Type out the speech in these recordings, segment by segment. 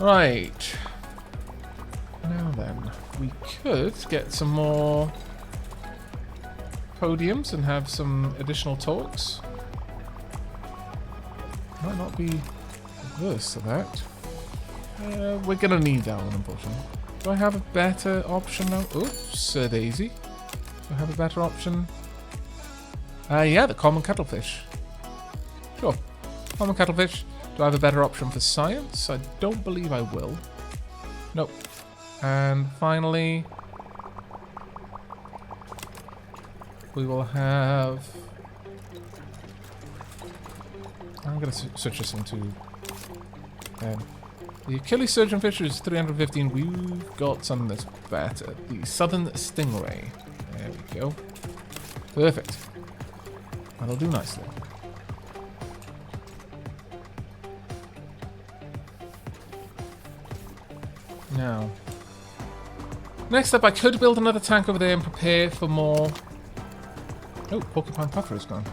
Right. Now then, we could get some more podiums and have some additional talks. Might not be averse to that. We're gonna need that one, unfortunately. Do I have a better option now? Oops, Sir Daisy. Do I have a better option? Yeah, the common cuttlefish. Sure. Common cuttlefish. Do I have a better option for science? I don't believe I will. Nope. And finally, we will have... I'm going to switch this into... the Achilles surgeonfish is 315. We've got something that's better. The southern stingray. There we go. Perfect. That'll do nicely. Now, next up, I could build another tank over there and prepare for more... Oh, porcupine puffer is gone.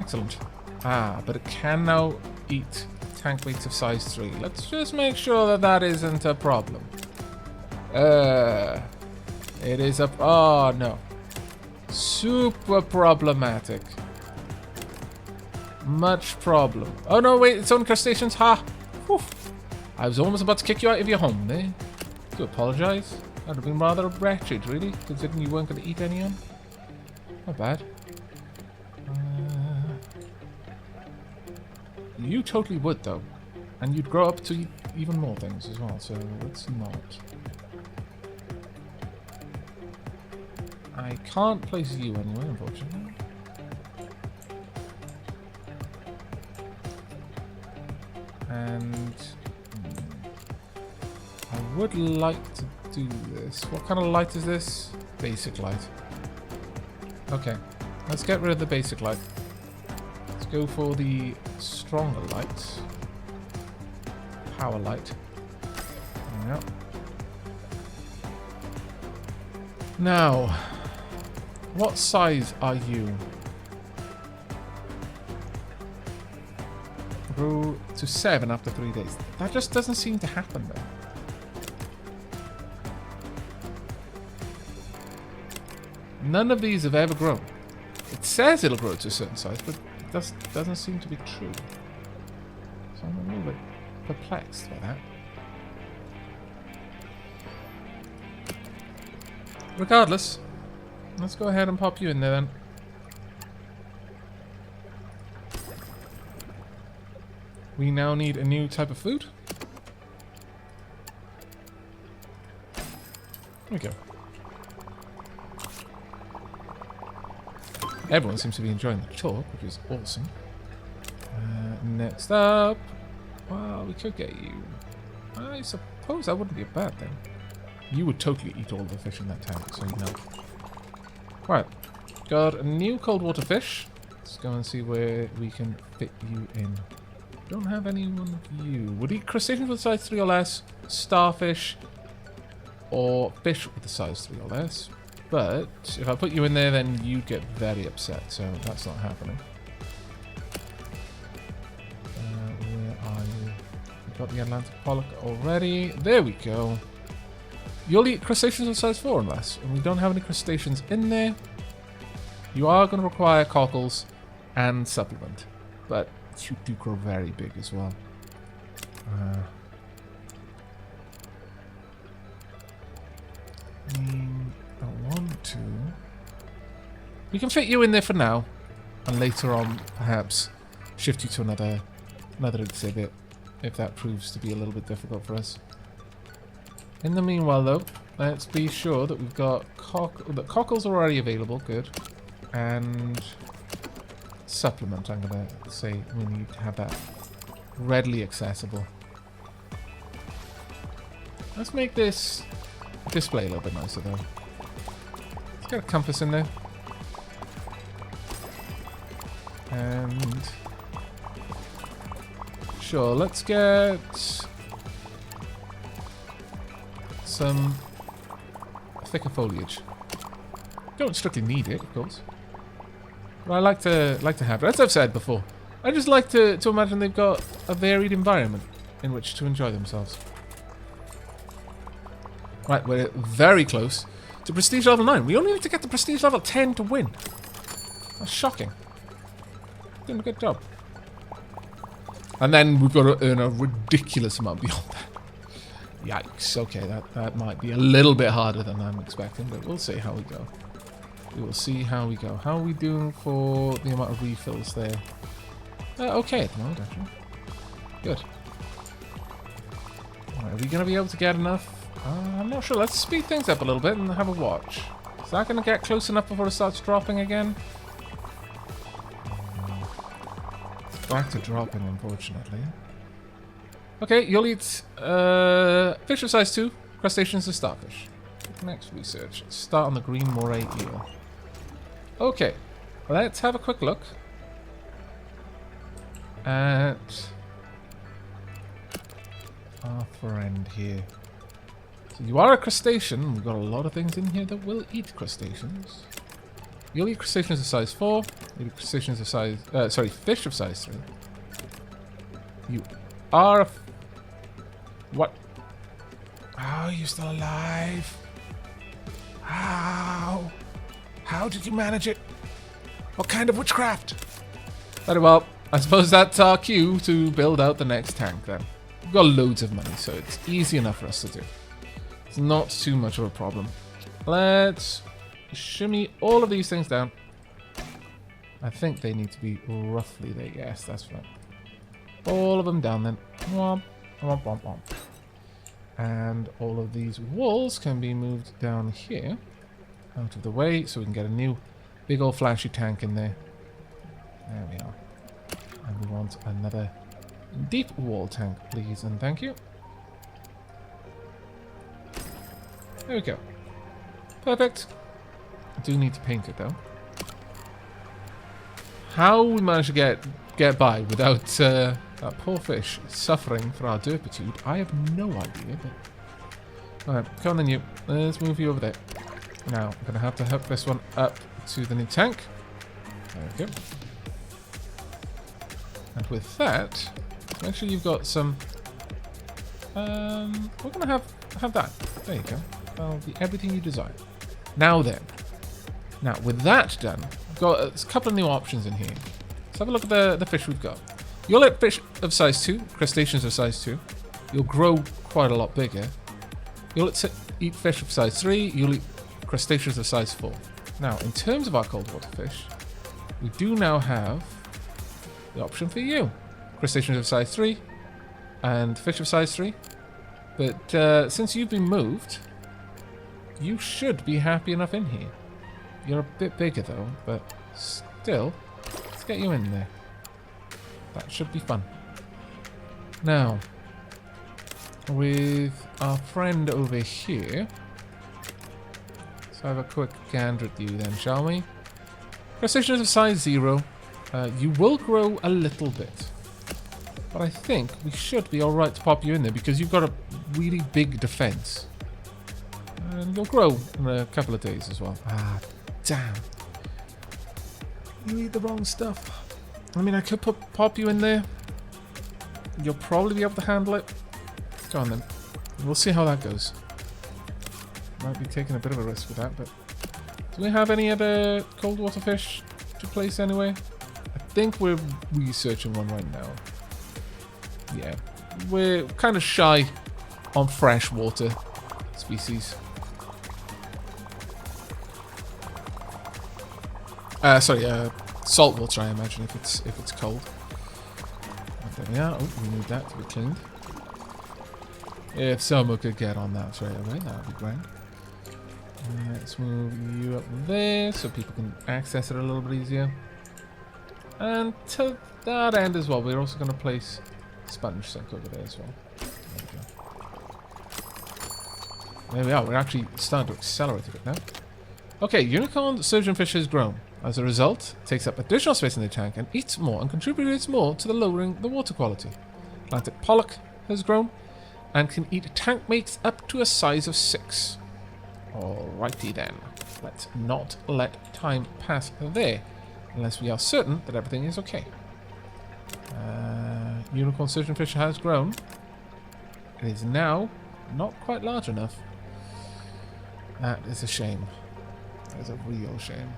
Excellent. Ah, but it can now eat tank weights of size 3. Let's just make sure that that isn't a problem. It is a... Oh, no. Super problematic. Much problem. Oh, no, wait, it's on crustaceans. Ha! Whew. I was almost about to kick you out of your home there. Do apologise. That would have been rather wretched, really, considering you weren't going to eat any of them. Not bad. You totally would, though. And you'd grow up to eat even more things as well, so let's not. I can't place you anywhere, unfortunately. And... I would like to do this. What kind of light is this? Basic light. Okay, let's get rid of the basic light. Let's go for the stronger light. Power light. Yep. Now, what size are you? Grew to 7 after 3 days. That just doesn't seem to happen though. None of these have ever grown. It says it'll grow to a certain size, but it doesn't seem to be true. So I'm a little bit perplexed by that. Regardless, let's go ahead and pop you in there then. We now need a new type of food. There we go. Everyone seems to be enjoying the talk, which is awesome. Next up, well, we could get you. I suppose that wouldn't be a bad thing. You would totally eat all the fish in that tank, so you know. Right, got a new cold water fish. Let's go and see where we can fit you in. Don't have anyone of you. Would eat crustaceans with size 3 or less, starfish, or fish with the size 3 or less. But if I put you in there, then you'd get very upset, so that's not happening. Where are you? We've got the Atlantic pollock already. There we go. You'll eat crustaceans of size 4 or less, and we don't have any crustaceans in there. You are going to require cockles and supplement, but you do grow very big as well. I want to... We can fit you in there for now, and later on, perhaps, shift you to another exhibit, if that proves to be a little bit difficult for us. In the meanwhile, though, let's be sure that we've got the cockles are already available, good, and supplement. I'm gonna say we need to have that readily accessible. Let's make this display a little bit nicer, though. Let's get a compass in there, and sure, let's get some thicker foliage. Don't strictly need it, of course, but I like to have it. As I've said before, I just like to imagine they've got a varied environment in which to enjoy themselves. Right, we're very close to prestige level 9. We only need to get to prestige level 10 to win. That's shocking. Doing a good job. And then we've got to earn a ridiculous amount beyond that. Yikes. Okay, that might be a little bit harder than I'm expecting, but we'll see how we go. We will see how we go. How are we doing for the amount of refills there? Okay at the moment, actually. Good. Right, are we going to be able to get enough? I'm not sure. Let's speed things up a little bit and have a watch. Is that going to get close enough before it starts dropping again? It's back to dropping, unfortunately. Okay, you'll eat fish of size 2, crustaceans and starfish. Next research. Start on the green moray eel. Okay, let's have a quick look at our friend here. So you are a crustacean. We've got a lot of things in here that will eat crustaceans. You'll eat crustaceans of size 4. You'll eat crustaceans of size... fish of size 3. You are a... What? Oh, you're still alive. How? How did you manage it? What kind of witchcraft? Very well. I suppose that's our cue to build out the next tank then. We've got loads of money, so it's easy enough for us to do. It's not too much of a problem. Let's shimmy all of these things down. I think they need to be roughly there. Yes, that's right. All of them down then. Womp, womp, womp, womp. And all of these walls can be moved down here. Out of the way, so we can get a new big old flashy tank in there. There we are. And we want another deep wall tank, please, and thank you. There we go. Perfect. I do need to paint it though. How we managed to get by without that poor fish suffering for our derpitude, I have no idea. But alright, come on then you. Let's move you over there. Now, I'm going to have to hook this one up to the new tank. There we go. And with that, make sure you've got some... we're going to have that. There you go. That'll be everything you desire. Now then. Now, with that done, we've got a couple of new options in here. Let's have a look at the fish we've got. You'll eat fish of size 2, crustaceans of size 2. You'll grow quite a lot bigger. You'll eat fish of size 3. You'll eat crustaceans of size 4. Now, in terms of our cold water fish, we do now have the option for you. Crustaceans of size 3 and fish of size 3. But since you've been moved, you should be happy enough in here. You're a bit bigger though, but still, let's get you in there. That should be fun. Now, with our friend over here, let's have a quick gander at you then, shall we? Crustaceans of size 0. You will grow a little bit. But I think we should be alright to pop you in there because you've got a really big defense. And you'll grow in a couple of days as well. Ah, damn. You eat the wrong stuff. I mean, I could pop you in there. You'll probably be able to handle it. Go on then. We'll see how that goes. Might be taking a bit of a risk with that, but... Do we have any other cold water fish to place anyway? I think we're researching one right now. Yeah. We're kind of shy on freshwater species. Saltwater, I imagine, if it's cold. There we are. Oh, we need that to be cleaned. If someone could get on that straight away, that would be great. Let's move you up there so people can access it a little bit easier. And to that end as well, we're also going to place a sponge sink over there as well. There we go. There we are. We're actually starting to accelerate a bit now. Okay, unicorn surgeonfish has grown. As a result, it takes up additional space in the tank and eats more and contributes more to the lowering the water quality. Atlantic pollock has grown and can eat tank mates up to a size of 6. Alrighty then. Let's not let time pass there, unless we are certain that everything is okay. Unicorn surgeonfish has grown. It is now not quite large enough. That is a shame. That is a real shame.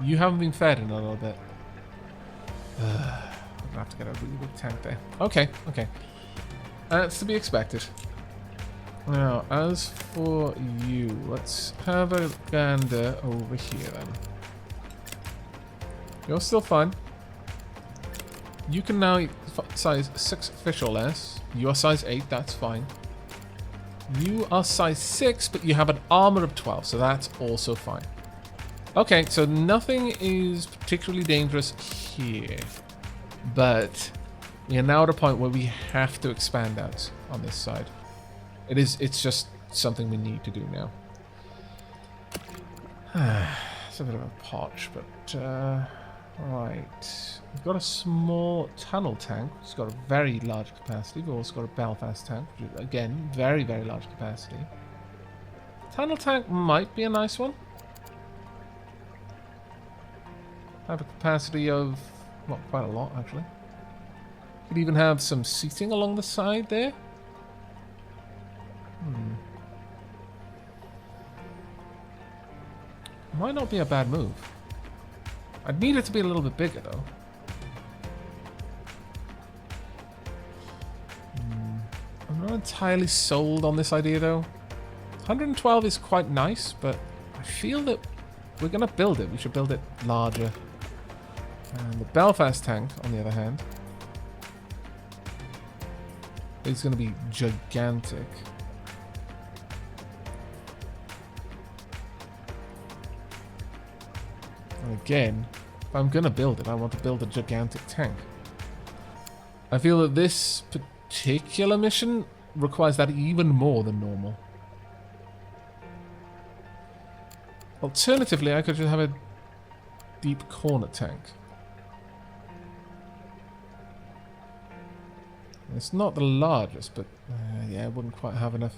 You haven't been fed in a little bit. I'm gonna have to get a really big tank there. Okay, okay. That's to be expected. Now, as for you, let's have a gander over here then. You're still fine. You can now eat size 6 fish or less. You are size 8, that's fine. You are size 6, but you have an armor of 12, so that's also fine. Okay, so nothing is particularly dangerous here. But we are now at a point where we have to expand out on this side. It's just something we need to do now. It's a bit of a potch, but right. We've got a small tunnel tank, which has got a very large capacity. We've also got a Belfast tank, which is, again, very, very large capacity. Tunnel tank might be a nice one. Have a capacity of, well, quite a lot, actually. Could even have some seating along the side there. Might not be a bad move. I'd need it to be a little bit bigger, though. I'm not entirely sold on this idea, though. 112 is quite nice, but I feel that we're going to build it. We should build it larger. And the Belfast tank, on the other hand, is going to be gigantic. And again, if I'm going to build it, I want to build a gigantic tank. I feel that this particular mission requires that even more than normal. Alternatively, I could just have a deep corner tank. It's not the largest, but yeah, it wouldn't quite have enough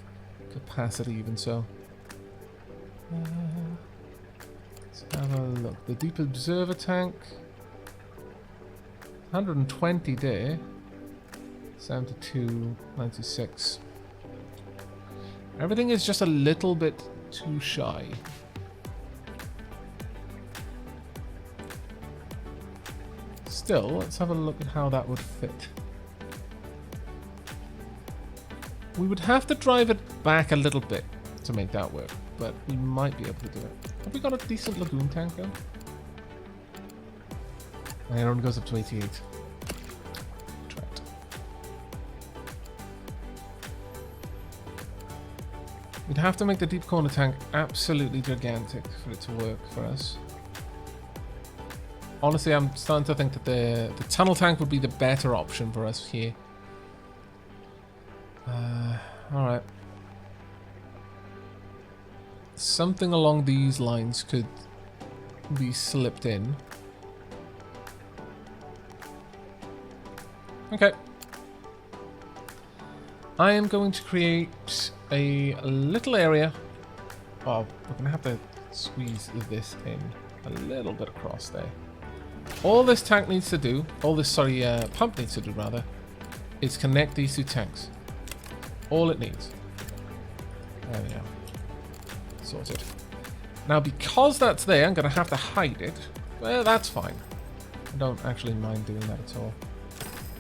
capacity even so. Let's have a look. The deep observer tank, 120 there, 72, 96. Everything is just a little bit too shy. Still, let's have a look at how that would fit. We would have to drive it back a little bit to make that work, but we might be able to do it. Have we got a decent lagoon tank though? And it only goes up to 88. Try it. We'd have to make the deep corner tank absolutely gigantic for it to work for us. Honestly, I'm starting to think that the tunnel tank would be the better option for us here. Alright. Something along these lines could be slipped in. Okay. I am going to create a little area. Oh, we're going to have to squeeze this in a little bit across there. All this tank needs to do, pump needs to do rather, is connect these two tanks. All it needs. There we go. Sorted. Now, because that's there, I'm going to have to hide it. Well, that's fine. I don't actually mind doing that at all.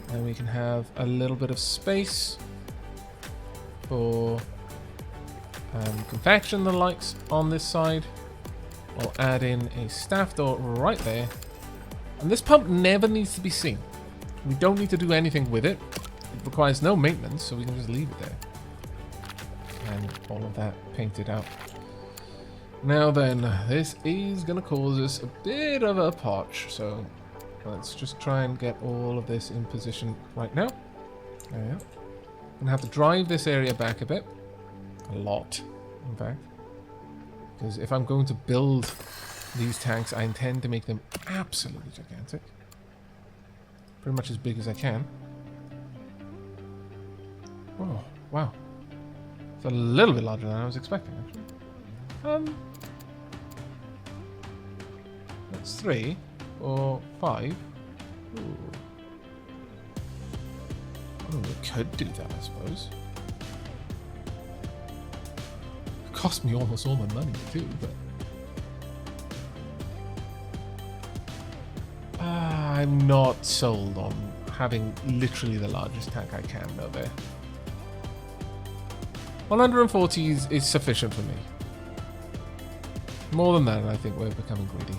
And we can have a little bit of space for confection and the likes on this side. I'll add in a staff door right there. And this pump never needs to be seen. We don't need to do anything with it. It requires no maintenance, so we can just leave it there. And all of that painted out. Now then, this is going to cause us a bit of a potch, so let's just try and get all of this in position right now. There we go. I'm going to have to drive this area back a bit. A lot, in fact. Because if I'm going to build these tanks, I intend to make them absolutely gigantic. Pretty much as big as I can. Oh, wow. It's a little bit larger than I was expecting, actually. That's 3 or 5. Ooh. Oh, we could do that, I suppose. cost me almost all my money too, but... I'm not sold on having literally the largest tank I can though there. 140 is sufficient for me. More than that, and I think we're becoming greedy.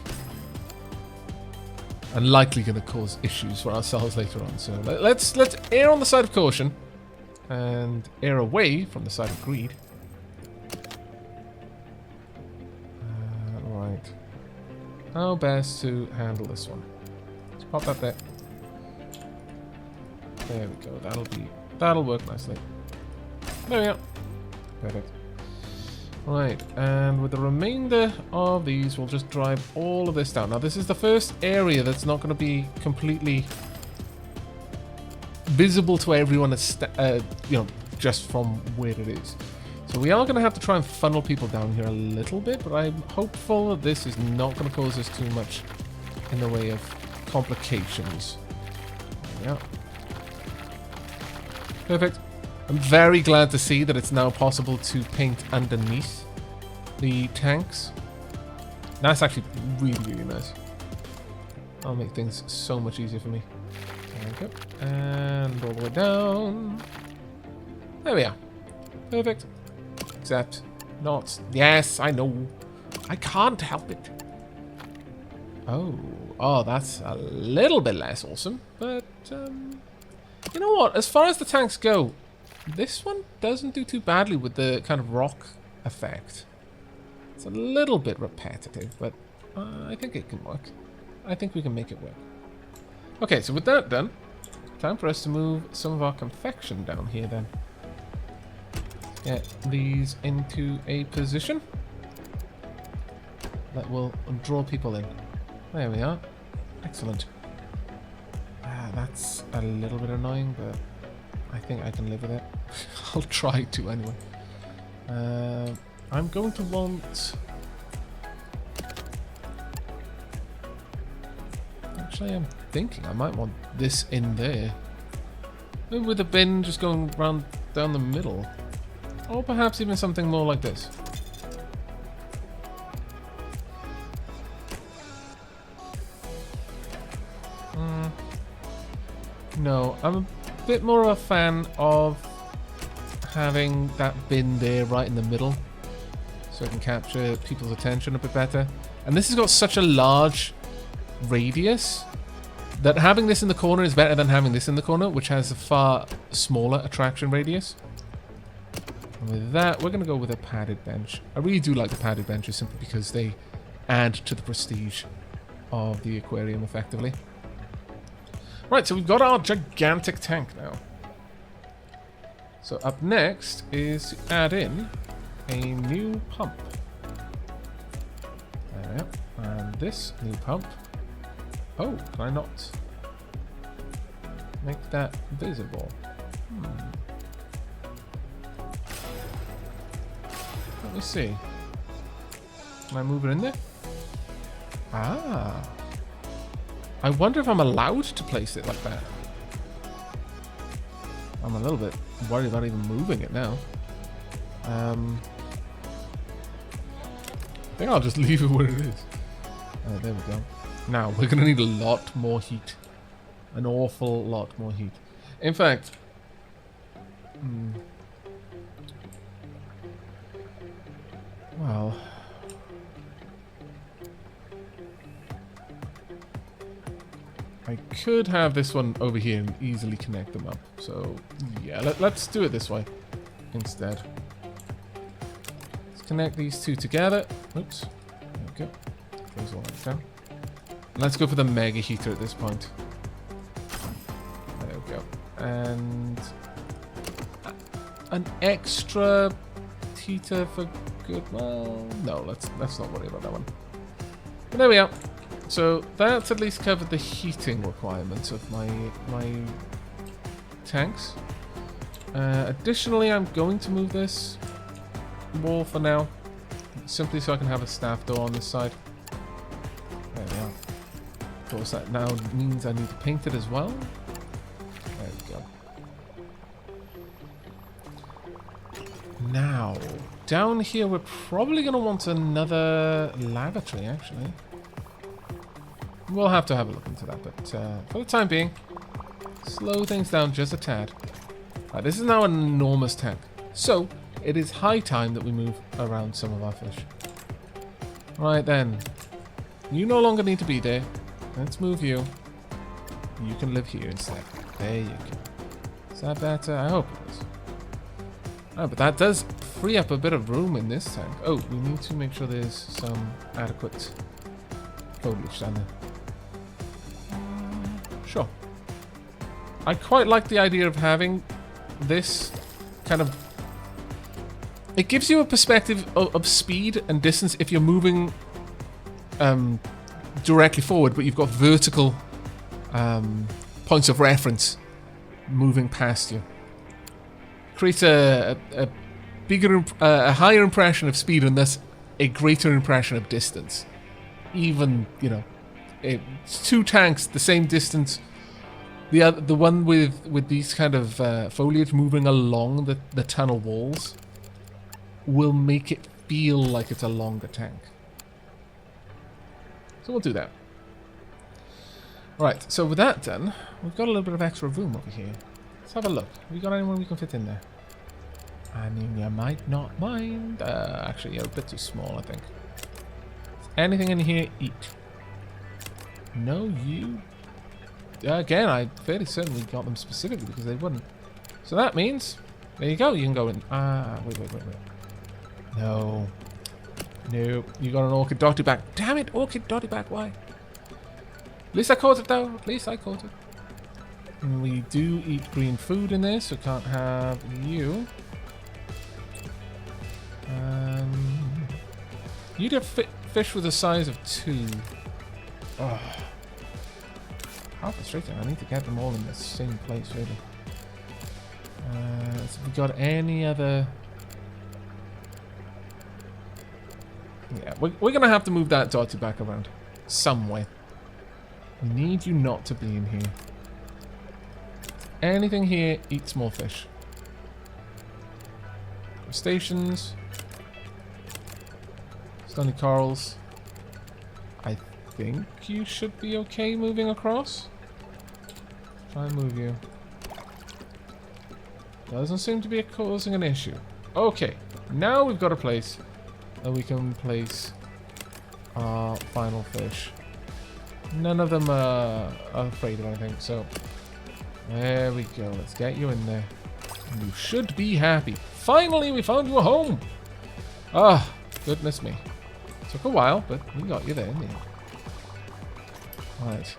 And likely going to cause issues for ourselves later on. So let's err on the side of caution and err away from the side of greed. Right. How best to handle this one? Let's pop that there. There we go. That'll work nicely. There we go. Perfect. Right, and with the remainder of these, we'll just drive all of this down. Now, this is the first area that's not going to be completely visible to everyone, you know, just from where it is. So we are going to have to try and funnel people down here a little bit, but I'm hopeful that this is not going to cause us too much in the way of complications. There we go. Perfect. I'm very glad to see that it's now possible to paint underneath the tanks. That's actually really, really nice. That'll make things so much easier for me. There we go. And all the way down. There we are. Perfect. Except not... Yes, I know. I can't help it. Oh, that's a little bit less awesome. But, you know what? As far as the tanks go, this one doesn't do too badly with the kind of rock effect. It's a little bit repetitive, but I think it can work. I think we can make it work. Okay, so with that done, time for us to move some of our confection down here then. Get these into a position that will draw people in. There we are. Excellent. That's a little bit annoying, but I think I can live with it. I'll try to anyway. I'm going to want... Actually, I'm thinking I might want this in there. Maybe with a bin just going round down the middle. Or perhaps even something more like this. No, I'm a bit more of a fan of having that bin there right in the middle, so I can capture people's attention a bit better. And this has got such a large radius that having this in the corner is better than having this in the corner, which has a far smaller attraction radius. And with that, we're going to go with a padded bench. I really do like the padded benches simply because they add to the prestige of the aquarium effectively. Right, so we've got our gigantic tank now. So up next is to add in a new pump. There we go. And this new pump. Oh, can I not make that visible? Let me see. Can I move it in there? Ah. I wonder if I'm allowed to place it like that. I'm a little bit worried about even moving it now. I think I'll just leave it where it is. There we go. Now, we're going to need a lot more heat. An awful lot more heat. In fact... Well... I could have this one over here and easily connect them up. So, yeah, let's do it this way instead. Let's connect these two together. Oops. There we go. Close all that down. Let's go for the mega heater at this point. There we go. And an extra heater for good. Well, no, let's not worry about that one. But there we are. So that's at least covered the heating requirements of my tanks. Additionally, I'm going to move this wall for now, simply so I can have a staff door on this side. There we are. Of course, that now means I need to paint it as well. There we go. Now, down here we're probably going to want another lavatory, actually. We'll have to have a look into that, but for the time being, slow things down just a tad. Right, this is now an enormous tank, so it is high time that we move around some of our fish. Right then, you no longer need to be there. Let's move you. You can live here instead. There you go. Is that better? I hope it is. Oh, but that does free up a bit of room in this tank. Oh, we need to make sure there's some adequate foliage down there. Sure. I quite like the idea of having this kind of... It gives you a perspective of speed and distance if you're moving directly forward, but you've got vertical points of reference moving past you. Creates a bigger, a higher impression of speed and thus a greater impression of distance. Even, you know, it's two tanks the same distance. The one with these kind of foliage moving along the tunnel walls will make it feel like it's a longer tank. So we'll do that. Right, so with that done, we've got a little bit of extra room over here. Let's have a look. Have we got anyone we can fit in there? I mean, you might not mind. Actually, you're a bit too small, I think. Is anything in here? Eat. No, you... Again, I fairly certainly got them specifically because they wouldn't. So that means... There you go, you can go in. Wait. No. Nope. You got an orchid dotty back. Damn it, orchid dotty back, why? At least I caught it though. At least I caught it. And we do eat green food in this, so can't have you. You'd have fish with the size of 2. Oh. How frustrating. I need to get them all in the same place, really. So we got any other... Yeah, we're going to have to move that dotty back around. Somewhere. We need you not to be in here. Anything here eats more fish. Crustaceans. Stony corals. I think you should be okay moving across. Try and move you. Doesn't seem to be causing an issue. Okay, now we've got a place that we can place our final fish. None of them are afraid of anything, so there we go. Let's get you in there. You should be happy. Finally, we found you a home. Ah, goodness me. Took a while, but we got you there in the end. Right.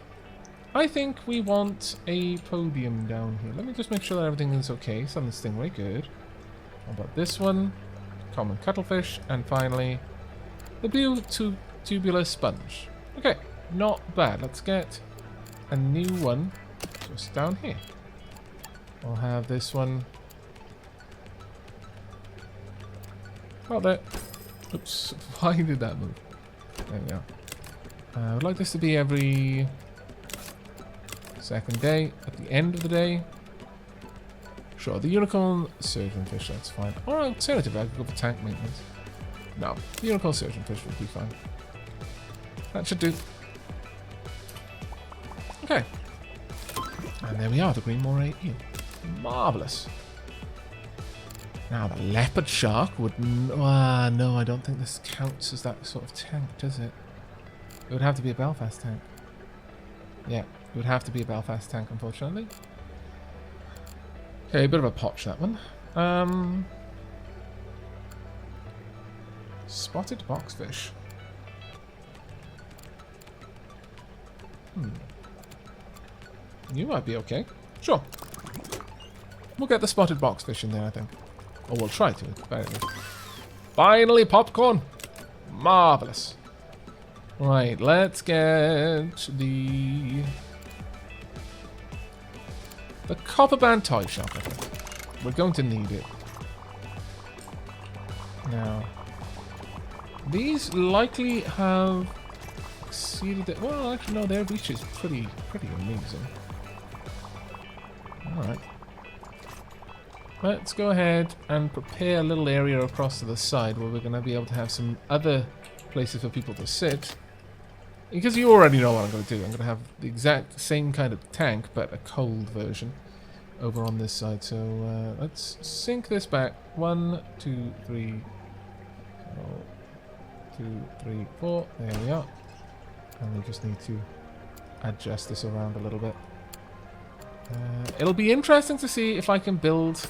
I think we want a podium down here. Let me just make sure that everything is okay. Sun stingray, good. How about this one? Common cuttlefish. And finally, the blue tubular sponge. Okay, not bad. Let's get a new one just down here. We'll have this one. Oh, there. Oops, why did that move? There we go. I would like this to be every second day, at the end of the day. Sure, the unicorn surgeonfish, that's fine. Or alternative, I could go for tank maintenance. No, the unicorn surgeonfish would be fine. That should do. Okay. And there we are, the green moray eel. Marvellous. Now, the leopard shark would... no, I don't think this counts as that sort of tank, does it? It would have to be a Belfast tank. Yeah, it would have to be a Belfast tank, unfortunately. Okay, a bit of a potch, that one. Spotted boxfish. You might be okay. Sure. We'll get the spotted boxfish in there, I think. Or we'll try to, very good. Finally, popcorn! Marvellous. Right, let's get the copper band toy shop, I think. We're going to need it. Now, these likely have exceeded it. Well, actually, no, their reach is pretty amazing. Alright. let's go ahead and prepare a little area across to the side where we're going to be able to have some other places for people to sit. Because you already know what I'm going to do. I'm going to have the exact same kind of tank, but a cold version over on this side. So let's sink this back. 1, 2, 3, 2, 3, 4. There we are. And we just need to adjust this around a little bit. It'll be interesting to see if I can build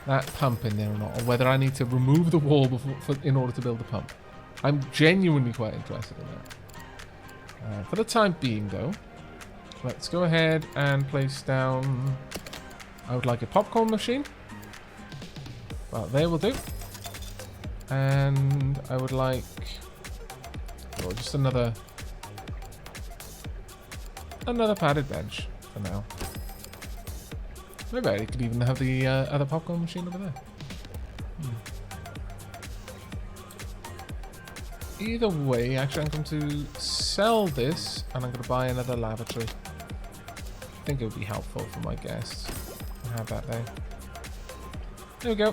that pump in there or not, or whether I need to remove the wall in order to build the pump. I'm genuinely quite interested in that. For the time being, though, let's go ahead and place down... I would like a popcorn machine. Well, there will do. And I would like... oh, just another padded bench for now. Maybe I could even have the other popcorn machine over there. Either way, actually I'm going to sell this and I'm going to buy another lavatory. I think it would be helpful for my guests to have that there. There we go.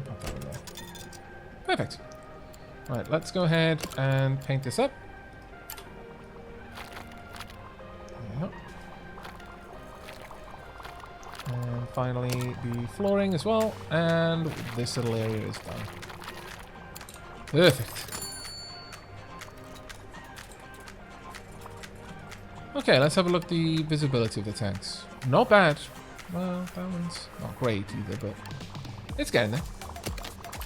Pop that in there. Perfect. Right, let's go ahead and paint this up. There. And finally the flooring as well, and this little area is done. Perfect. Okay, let's have a look at the visibility of the tanks. Not bad. Well, that one's not great either, but it's getting there.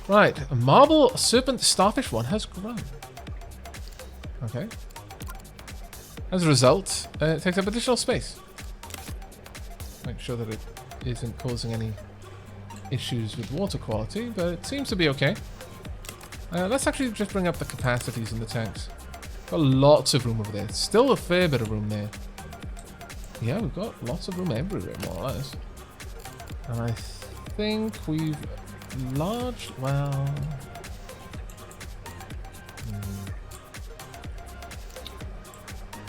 Right, a marble serpent starfish one has grown. Okay. As a result, it takes up additional space. Make sure that it isn't causing any issues with water quality, but it seems to be okay. Let's actually just bring up the capacities in the tanks. Got lots of room over there. Still a fair bit of room there. Yeah, we've got lots of room everywhere, more or less. And I think we've large... well...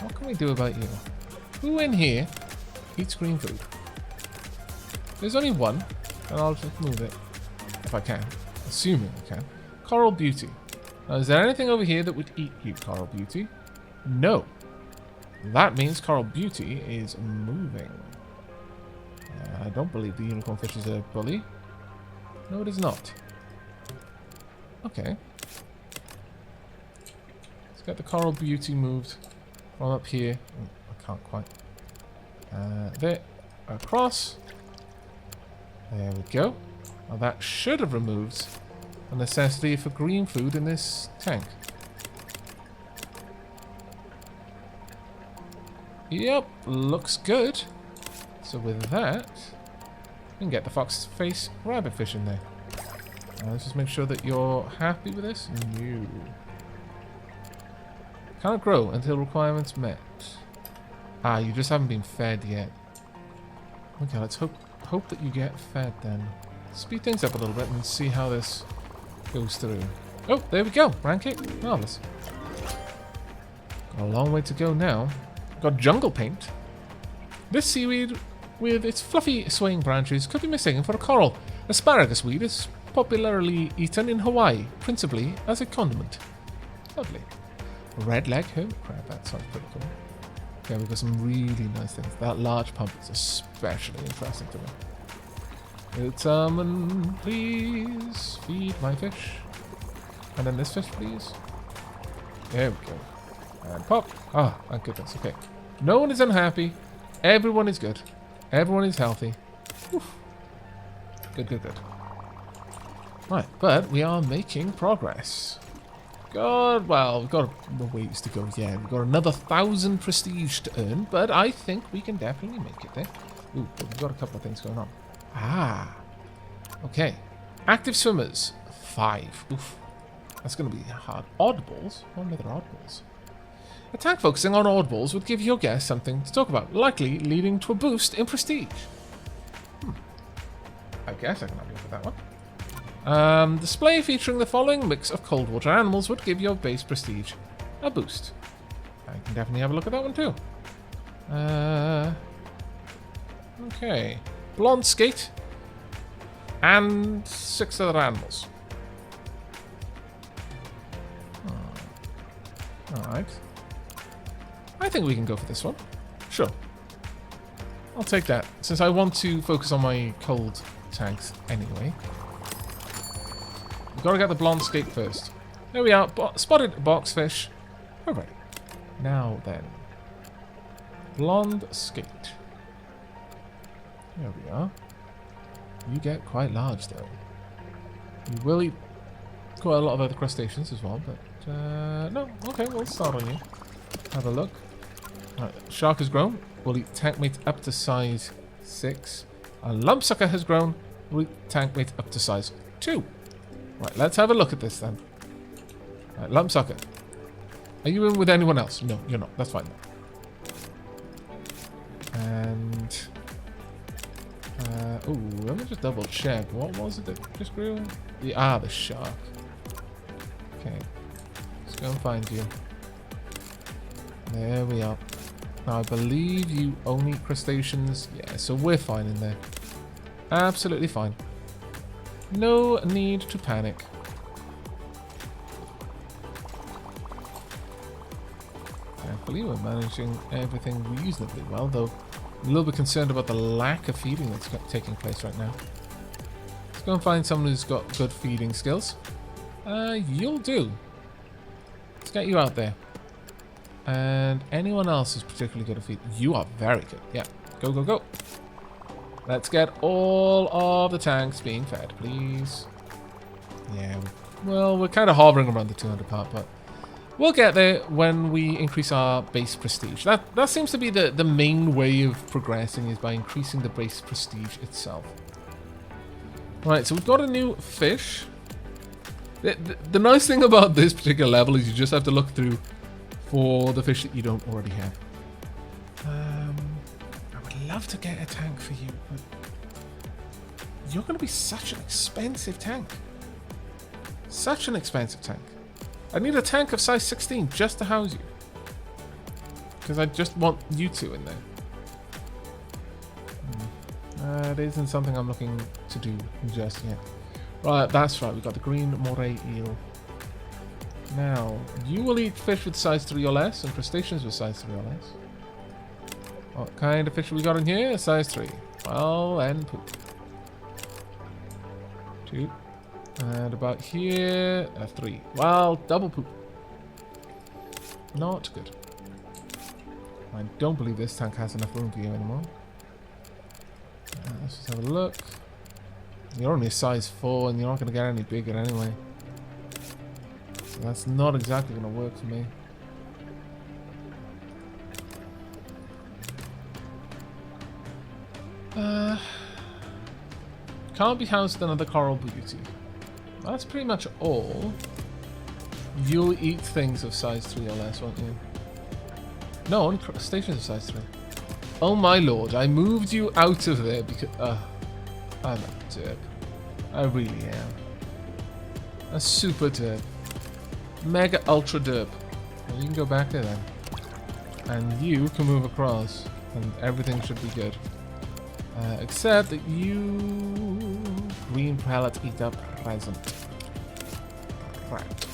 what can we do about you? Who in here eats green food? There's only one, and I'll just move it if I can. Assuming I can. Coral Beauty. Now, is there anything over here that would eat you, Coral Beauty? No. That means Coral Beauty is moving. I don't believe the unicorn fish is a bully. No, it is not. Okay. Let's get the Coral Beauty moved from up here. Oh, I can't quite. There. Across. There we go. Now that should have removed the necessity for green food in this tank. Yep, looks good. So with that, we can get the fox face rabbit fish in there. Let's just make sure that you're happy with this. No. Cannot grow until requirements met. Ah, you just haven't been fed yet. Okay, let's hope that you get fed then. Speed things up a little bit and see how this goes through. Oh, there we go. Rank it. Marvelous. Got a long way to go now. Got jungle paint. This seaweed, with its fluffy swaying branches, could be mistaken for a coral. Asparagus weed is popularly eaten in Hawaii, principally as a condiment. Lovely. Red leg hermit crab. That sounds pretty cool. Okay, we've got some really nice things. That large pump is especially interesting to me. It's salmon, please. Feed my fish. And then this fish, please. There we go. And pop. Ah, thank goodness. Okay. No one is unhappy. Everyone is good. Everyone is healthy. Oof. Good, good, good. Right, but we are making progress. God, well, we've got a ways to go. Yeah, we've got another 1,000 prestige to earn, but I think we can definitely make it there. Ooh, but we've got a couple of things going on. Ah, okay. Active swimmers, 5. Oof, that's going to be hard. Oddballs? What are the oddballs? A tank focusing on oddballs would give your guests something to talk about, likely leading to a boost in prestige. I guess I can have a look at that one. Display featuring the following mix of cold water animals would give your base prestige a boost. I can definitely have a look at that one too. Okay. Blonde skate. And 6 other animals. Alright. I think we can go for this one. Sure. I'll take that, since I want to focus on my cold tanks anyway. We've got to get the blonde skate first. There we are. Spotted boxfish. Alright. Now then. Blonde skate. There we are. You get quite large though. You will eat quite a lot of other crustaceans as well, but no. Okay, we'll start on you. Have a look. Right, shark has grown. We'll eat tank mate up to size 6. A lumpsucker has grown. We'll eat tank mate up to size 2. Right, let's have a look at this then. Right, lumpsucker. Are you in with anyone else? No, you're not. That's fine. And oh, let me just double check. What was it that just grew? The shark. Okay, let's go and find you. There we are. Now I believe you only eat crustaceans. Yeah, so we're fine in there. Absolutely fine. No need to panic. Thankfully, we're managing everything reasonably well, though I'm a little bit concerned about the lack of feeding that's taking place right now. Let's go and find someone who's got good feeding skills. You'll do. Let's get you out there. And anyone else who's particularly good at feeding? You are very good. Yeah, go, go, go. Let's get all of the tanks being fed, please. Yeah, well, we're kind of hovering around the 200 part, but we'll get there when we increase our base prestige. That seems to be the main way of progressing, is by increasing the base prestige itself. Right, so we've got a new fish. The nice thing about this particular level is you just have to look through for the fish that you don't already have. I would love to get a tank for you, but you're going to be such an expensive tank. Such an expensive tank. I need a tank of size 16 just to house you. Because I just want you two in there. It isn't something I'm looking to do just yet. Right, that's right. We've got the green moray eel. Now, you will eat fish with size 3 or less, and crustaceans with size 3 or less. What kind of fish have we got in here? Size 3. Well, and poop. 2. And about here, 3. Well, double poop. Not good. I don't believe this tank has enough room for you anymore. Let's just have a look. You're only a size 4 and you're not going to get any bigger anyway. So that's not exactly going to work for me. Can't be housed in another coral beauty. That's pretty much all. You'll eat things of size 3 or less, won't you? No, only crustaceans of size 3. Oh my lord, I moved you out of there because... I'm a derp. I really am. A super derp. Mega ultra derp. Well, you can go back there then. And you can move across. And everything should be good. Except that you... Green pellet eat up present. Right.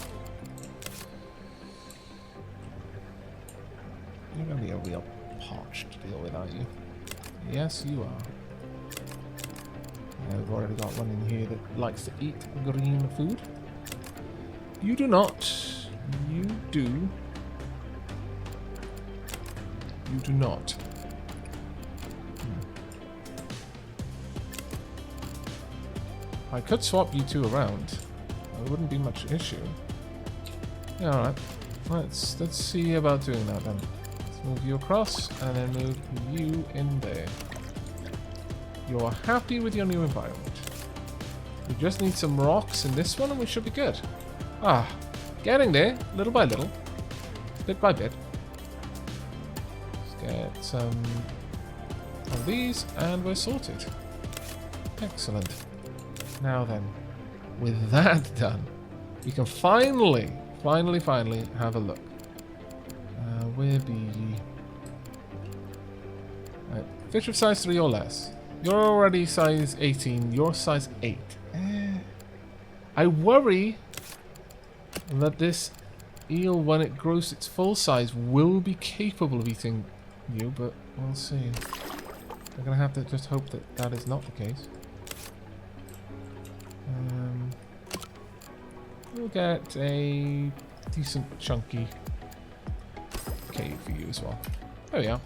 You're going to be a real potch to deal with, aren't you? Yes, you are. We've already got one in here that likes to eat green food. You do not. You do. You do not. I could swap you two around. It wouldn't be much issue. Yeah, alright. Let's see about doing that then. Let's move you across and then move you in there. You're happy with your new environment. We just need some rocks in this one and we should be good. Getting there, little by little. Bit by bit. Let's get some of these and we're sorted. Excellent. Now then, with that done, we can finally have a look. Where be... Fish of size 3 or less. You're already size 18. You're size 8. I worry that this eel, when it grows its full size, will be capable of eating you, but we'll see. We're going to have to just hope that that is not the case. We'll get a decent chunky cave for you as well. There we are.